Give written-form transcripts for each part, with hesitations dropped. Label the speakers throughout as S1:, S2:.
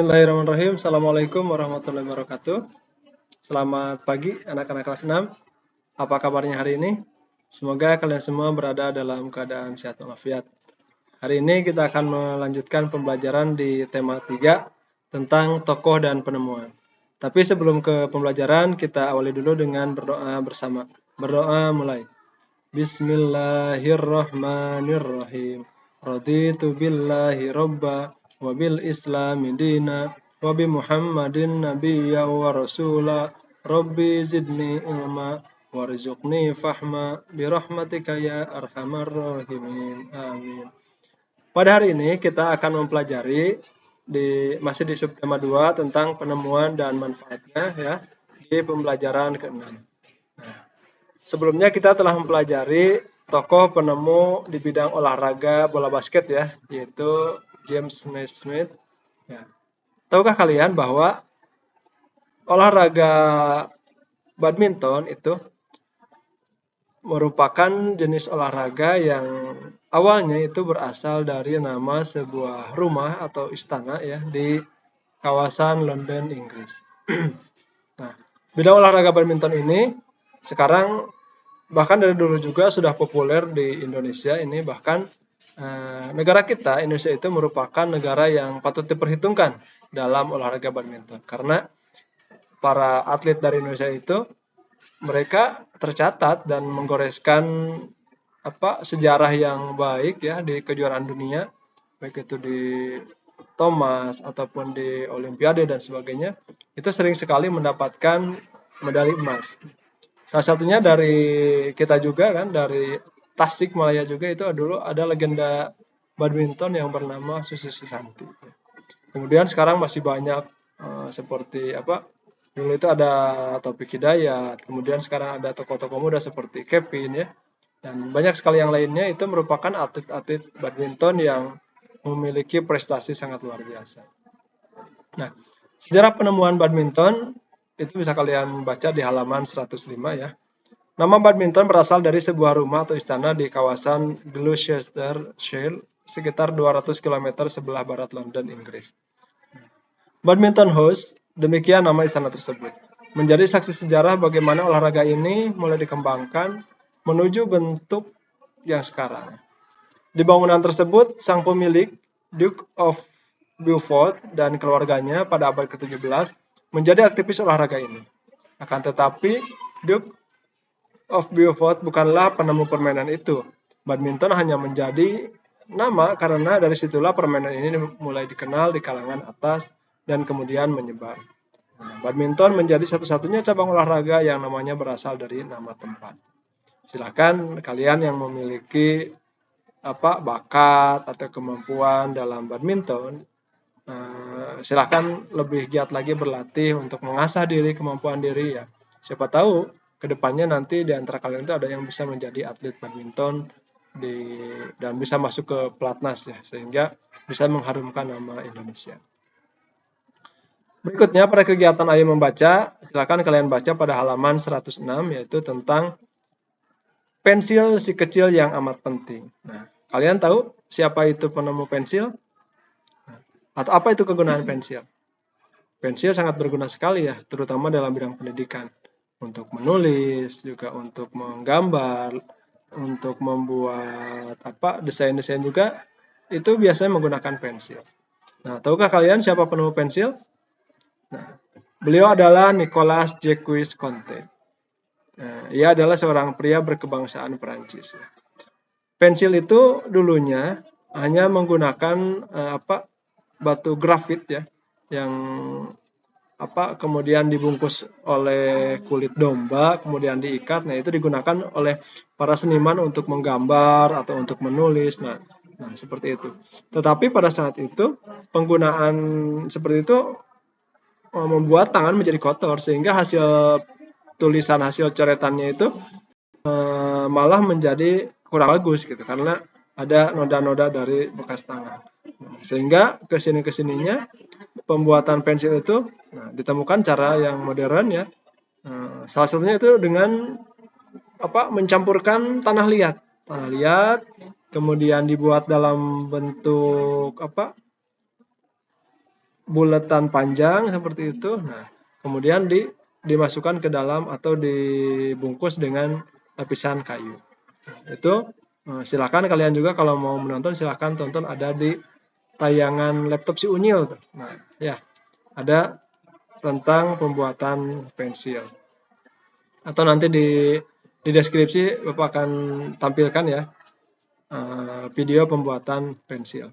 S1: Bismillahirrahmanirrahim. Assalamualaikum warahmatullahi wabarakatuh. Selamat pagi anak-anak kelas 6. Apa kabarnya hari ini? Semoga kalian semua berada dalam keadaan sehat walafiat. Hari ini kita akan melanjutkan pembelajaran di tema 3 tentang tokoh dan penemuan. Tapi sebelum ke pembelajaran, kita awali dulu dengan berdoa bersama. Berdoa mulai. Bismillahirrahmanirrahim. Raditu billahi robba wa bil islami dina wa bi muhammadin nabiyya wa rasula rabbi zidni ilma warzuqni fahma bi rahmatika ya arhamar rahimin. Amin. Pada hari ini kita akan mempelajari masih di subtema 2 tentang penemuan dan manfaatnya ya di pembelajaran ke-6. Sebelumnya kita telah mempelajari tokoh penemu di bidang olahraga bola basket ya, yaitu James Naismith. Ya. Tahukah kalian bahwa olahraga badminton itu merupakan jenis olahraga yang awalnya itu berasal dari nama sebuah rumah atau istana ya di kawasan London, Inggris. Nah, bidang olahraga badminton ini sekarang bahkan dari dulu juga sudah populer di Indonesia ini, bahkan negara kita, Indonesia itu merupakan negara yang patut diperhitungkan dalam olahraga badminton. Karena para atlet dari Indonesia itu, mereka tercatat dan menggoreskan sejarah yang baik ya di kejuaraan dunia, baik itu di Thomas ataupun di Olimpiade dan sebagainya, itu sering sekali mendapatkan medali emas. Salah satunya dari kita juga kan, dari Tasikmalaya juga itu dulu ada legenda badminton yang bernama Susi Susanti. Kemudian sekarang masih banyak seperti dulu itu ada Taufik Hidayat, kemudian sekarang ada tokoh-tokoh muda seperti Kevin ya, dan banyak sekali yang lainnya itu merupakan atlet-atlet badminton yang memiliki prestasi sangat luar biasa. Nah, sejarah penemuan badminton itu bisa kalian baca di halaman 105 ya. Nama badminton berasal dari sebuah rumah atau istana di kawasan Gloucestershire, sekitar 200 km sebelah barat London, Inggris. Badminton House, demikian nama istana tersebut, menjadi saksi sejarah bagaimana olahraga ini mulai dikembangkan menuju bentuk yang sekarang. Di bangunan tersebut, sang pemilik, Duke of Beaufort dan keluarganya pada abad ke-17 menjadi aktivis olahraga ini. Akan tetapi, Duke of Beaufort bukanlah penemu permainan itu. Badminton hanya menjadi nama karena dari situlah permainan ini mulai dikenal di kalangan atas dan kemudian menyebar. Badminton menjadi satu-satunya cabang olahraga yang namanya berasal dari nama tempat. Silakan kalian yang memiliki bakat atau kemampuan dalam badminton, silakan lebih giat lagi berlatih untuk mengasah diri, kemampuan diri ya. Siapa tahu kedepannya nanti di antara kalian itu ada yang bisa menjadi atlet badminton dan bisa masuk ke pelatnas ya, sehingga bisa mengharumkan nama Indonesia. Berikutnya pada kegiatan Ayo Membaca, silakan kalian baca pada halaman 106 yaitu tentang pensil si kecil yang amat penting. Nah, kalian tahu siapa itu penemu pensil? Atau apa itu kegunaan pensil? Pensil sangat berguna sekali ya, terutama dalam bidang pendidikan. Untuk menulis, juga untuk menggambar, untuk membuat desain-desain juga, itu biasanya menggunakan pensil. Nah, tahukah kalian siapa penemu pensil? Nah, beliau adalah Nicolas Jacques Conte. Nah, ia adalah seorang pria berkebangsaan Perancis. Pensil itu dulunya hanya menggunakan batu grafit ya, yang kemudian dibungkus oleh kulit domba, kemudian diikat. Nah, itu digunakan oleh para seniman untuk menggambar atau untuk menulis. Nah, seperti itu. Tetapi pada saat itu penggunaan seperti itu membuat tangan menjadi kotor, sehingga hasil tulisan, hasil coretannya itu malah menjadi kurang bagus gitu, karena ada noda-noda dari bekas tangan. Sehingga kesininya pembuatan pensil itu ditemukan cara yang modern ya. Salah satunya itu dengan mencampurkan tanah liat, kemudian dibuat dalam bentuk buletan panjang seperti itu. Nah, kemudian dimasukkan ke dalam atau dibungkus dengan lapisan kayu. Itu silakan kalian juga kalau mau menonton silakan tonton, ada di tayangan laptop si Unyil. Nah, ya, ada tentang pembuatan pensil. Atau nanti di deskripsi Bapak akan tampilkan ya video pembuatan pensil.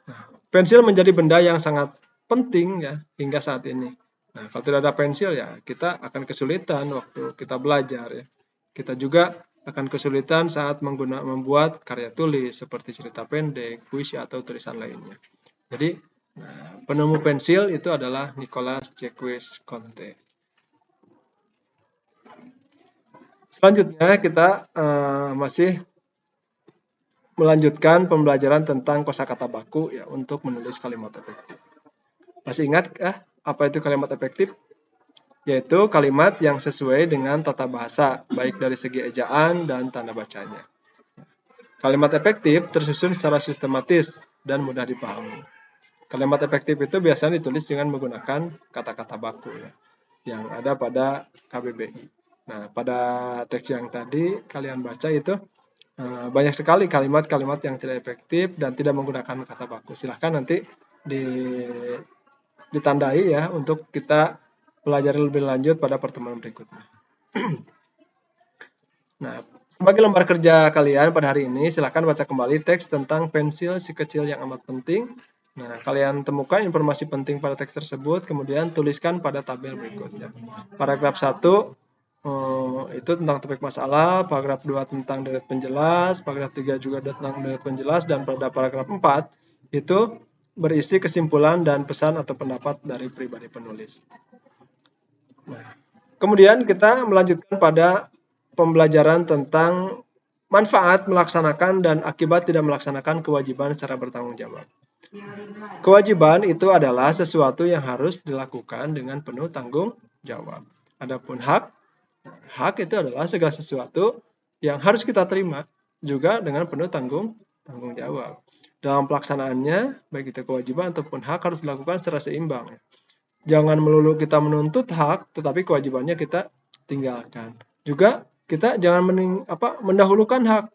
S1: Nah, pensil menjadi benda yang sangat penting ya hingga saat ini. Nah, kalau tidak ada pensil ya kita akan kesulitan waktu kita belajar ya. Kita juga akan kesulitan saat membuat karya tulis seperti cerita pendek, puisi atau tulisan lainnya. Jadi penemu pensil itu adalah Nicolas Jacques Conte. Selanjutnya kita masih melanjutkan pembelajaran tentang kosakata baku ya untuk menulis kalimat efektif. Masih ingat apa itu kalimat efektif? Yaitu kalimat yang sesuai dengan tata bahasa, baik dari segi ejaan dan tanda bacanya. Kalimat efektif tersusun secara sistematis dan mudah dipahami. Kalimat efektif itu biasanya ditulis dengan menggunakan kata-kata baku ya, yang ada pada KBBI. Nah, pada teks yang tadi kalian baca itu banyak sekali kalimat-kalimat yang tidak efektif dan tidak menggunakan kata baku. Silahkan nanti ditandai ya untuk kita pelajari lebih lanjut pada pertemuan berikutnya. Nah, sebagai lembar kerja kalian pada hari ini, silahkan baca kembali teks tentang pensil si kecil yang amat penting. Nah, kalian temukan informasi penting pada teks tersebut, kemudian tuliskan pada tabel berikutnya. Paragraf 1 itu tentang topik masalah, paragraf 2 tentang deret penjelas, paragraf 3 juga tentang deret penjelas, dan pada paragraf 4 itu berisi kesimpulan dan pesan atau pendapat dari pribadi penulis. Nah, kemudian kita melanjutkan pada pembelajaran tentang manfaat melaksanakan dan akibat tidak melaksanakan kewajiban secara bertanggung jawab. Kewajiban itu adalah sesuatu yang harus dilakukan dengan penuh tanggung jawab. Adapun hak itu adalah segala sesuatu yang harus kita terima juga dengan penuh tanggung jawab. Dalam pelaksanaannya, baik itu kewajiban ataupun hak harus dilakukan secara seimbang. Jangan melulu kita menuntut hak, tetapi kewajibannya kita tinggalkan. Juga kita jangan mendahulukan hak,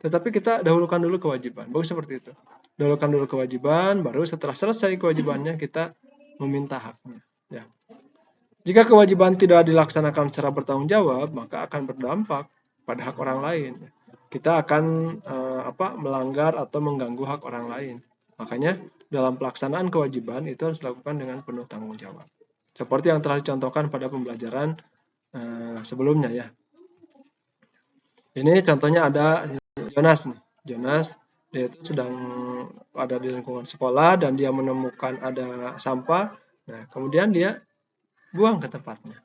S1: tetapi kita dahulukan dulu kewajiban. Bagus seperti itu. Dahulukan dulu kewajiban, baru setelah selesai kewajibannya kita meminta haknya. Ya. Jika kewajiban tidak dilaksanakan secara bertanggung jawab, maka akan berdampak pada hak orang lain. Kita akan melanggar atau mengganggu hak orang lain. Makanya dalam pelaksanaan kewajiban itu harus dilakukan dengan penuh tanggung jawab. Seperti yang telah dicontohkan pada pembelajaran sebelumnya ya. Ini contohnya ada Jonas nih. Jonas dia itu sedang ada di lingkungan sekolah dan dia menemukan ada sampah. Nah, kemudian dia buang ke tempatnya.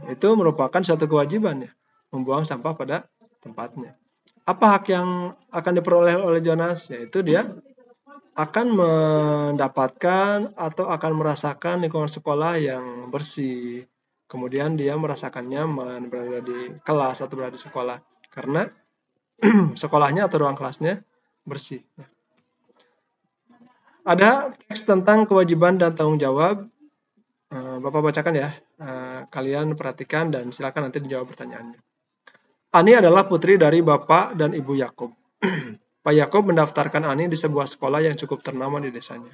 S1: Itu merupakan suatu kewajiban ya, membuang sampah pada tempatnya. Apa hak yang akan diperoleh oleh Jonas? Yaitu dia akan mendapatkan atau akan merasakan lingkungan sekolah yang bersih. Kemudian dia merasakan nyaman berada di kelas atau berada di sekolah karena sekolahnya atau ruang kelasnya bersih. Ada teks tentang kewajiban dan tanggung jawab. Bapak bacakan ya. Kalian perhatikan dan silakan nanti dijawab pertanyaannya. Ani adalah putri dari Bapak dan Ibu Yakub. Pak Yakub mendaftarkan Ani di sebuah sekolah yang cukup ternama di desanya.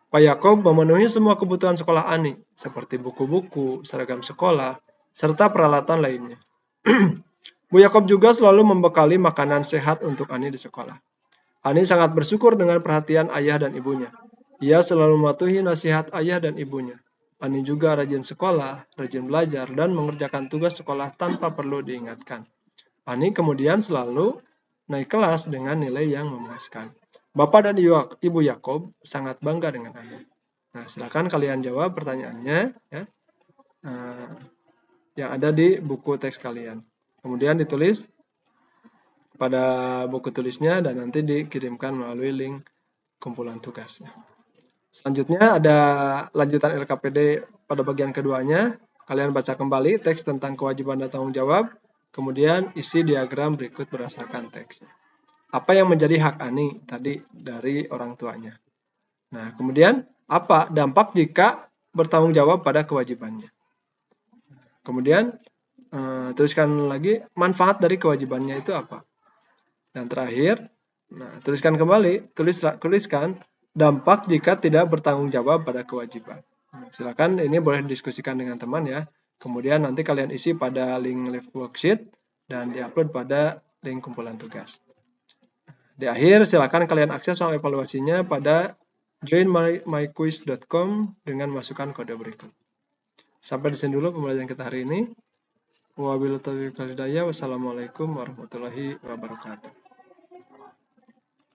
S1: Pak Yakub memenuhi semua kebutuhan sekolah Ani, seperti buku-buku, seragam sekolah, serta peralatan lainnya. Bu Yakub juga selalu membekali makanan sehat untuk Ani di sekolah. Ani sangat bersyukur dengan perhatian ayah dan ibunya. Ia selalu mematuhi nasihat ayah dan ibunya. Ani juga rajin sekolah, rajin belajar, dan mengerjakan tugas sekolah tanpa perlu diingatkan. Ani kemudian selalu naik kelas dengan nilai yang memuaskan. Bapak dan Ibu Yakub sangat bangga dengan Ani. Nah, silakan kalian jawab pertanyaannya ya, yang ada di buku teks kalian. Kemudian ditulis pada buku tulisnya dan nanti dikirimkan melalui link kumpulan tugasnya. Selanjutnya ada lanjutan LKPD pada bagian keduanya. Kalian baca kembali teks tentang kewajiban dan tanggung jawab, kemudian isi diagram berikut berdasarkan teksnya. Apa yang menjadi hak Ani tadi dari orang tuanya. Nah, kemudian apa dampak jika bertanggung jawab pada kewajibannya. Kemudian tuliskan lagi manfaat dari kewajibannya itu apa. Dan terakhir, tuliskan kembali, tuliskan dampak jika tidak bertanggung jawab pada kewajiban. Silakan ini boleh didiskusikan dengan teman ya. Kemudian nanti kalian isi pada link live worksheet dan diupload pada link kumpulan tugas. Di akhir silakan kalian akses soal evaluasinya pada joinmyquiz.com dengan masukkan kode berikut. Sampai di sini dulu pembelajaran kita hari ini. Wassalamualaikum warahmatullahi wabarakatuh.